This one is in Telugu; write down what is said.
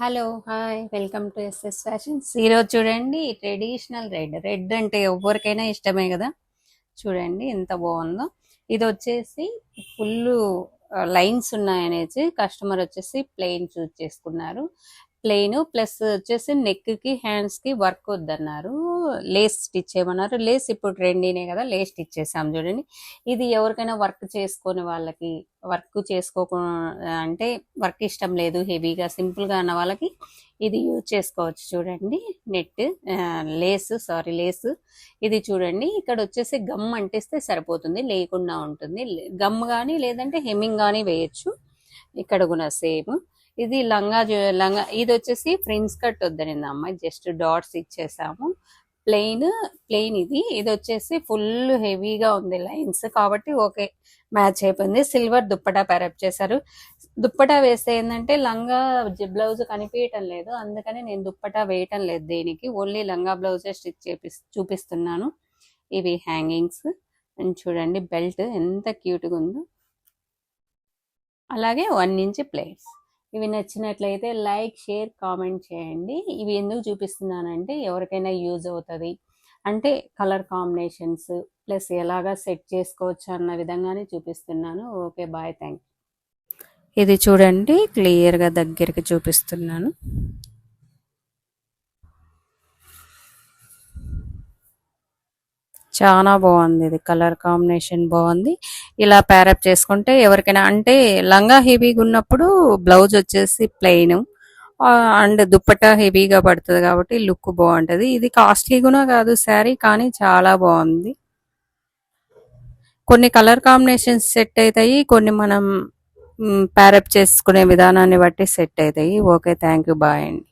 Hello hi welcome to SS fashions. ఈరోజు చూడండి ట్రెడిషనల్ రెడ్ అంటే ఎవరికైనా ఇష్టమే కదా. చూడండి ఎంత బాగుందో. ఇది వచ్చేసి ఫుల్ లైన్స్ ఉన్నాయనేసి కస్టమర్ వచ్చేసి ప్లెయిన్ చూస్ చేసుకున్నారు. ప్లెయిన్ ప్లస్ వచ్చేసి నెక్ కి హ్యాండ్స్ కి వర్క్ వద్దన్నారు. లేస్ స్టిచ్ చేయమన్నారు. లేస్ ఇప్పుడు ట్రెండీనే కదా, లేస్ స్టిచ్ చేసాం చూడండి. ఇది ఎవరికైనా వర్క్ చేసుకునే వాళ్ళకి, వర్క్ చేసుకోకు అంటే వర్క్ ఇష్టం లేదు, హెవీగా సింపుల్ గా అన్న వాళ్ళకి ఇది యూజ్ చేసుకోవచ్చు. చూడండి నెట్ లేస్ ఇది చూడండి. ఇక్కడ వచ్చేసి గమ్ అంటిస్తే సరిపోతుంది, లేకుండా ఉంటుంది. గమ్ కానీ లేదంటే హెమ్మింగ్ కానీ వేయచ్చు. ఇక్కడ కూడా సేమ్. ఇది లంగా ఇది వచ్చేసి ఫ్రిన్స్ కట్ వద్దనింది అమ్మాయి, జస్ట్ డాట్స్ ఇచ్చేసాము. ప్లెయిన్ ఇది వచ్చేసి ఫుల్ హెవీగా ఉంది లైన్స్ కాబట్టి ఓకే, మ్యాచ్ అయిపోయింది. సిల్వర్ దుప్పటా ప్యారప్ చేశారు. దుప్పటా వేస్తే ఏంటంటే లంగా బ్లౌజ్ కనిపించటం లేదు, అందుకని నేను దుప్పటా వేయటం లేదు దేనికి, ఓన్లీ లంగా బ్లౌజే స్టిచ్ చూపిస్తున్నాను. ఇవి హ్యాంగింగ్స్ చూడండి. బెల్ట్ ఎంత క్యూట్గా ఉందో, అలాగే 1 ఇంచ్ ప్లేట్స్. ఇవి నచ్చినట్లయితే లైక్, షేర్, కామెంట్ చేయండి. ఇవి ఎందుకు చూపిస్తున్నానంటే ఎవరికైనా యూజ్ అవుతుంది అంటే కలర్ కాంబినేషన్స్ ప్లస్ ఎలాగా సెట్ చేసుకోవచ్చు అన్న విధంగానే చూపిస్తున్నాను. Okay bye, thank you. ఇది చూడండి క్లియర్గా దగ్గరికి చూపిస్తున్నాను. చాలా బాగుంది, ఇది కలర్ కాంబినేషన్ బాగుంది. ఇలా ప్యారప్ చేసుకుంటే ఎవరికైనా అంటే లంగా హెవీగా ఉన్నప్పుడు బ్లౌజ్ వచ్చేసి ప్లెయిన్ అండ్ దుప్పట్టా హెవీగా పడుతుంది కాబట్టి లుక్ బాగుంటుంది. ఇది కాస్ట్లీ కూడా కాదు శారీ, కానీ చాలా బాగుంది. కొన్ని కలర్ కాంబినేషన్స్ సెట్ అవుతాయి, కొన్ని మనం ప్యారప్ చేసుకునే విధానాన్ని బట్టి సెట్ అవుతాయి. ఓకే, థ్యాంక్ యూ, బాయ్ అండి.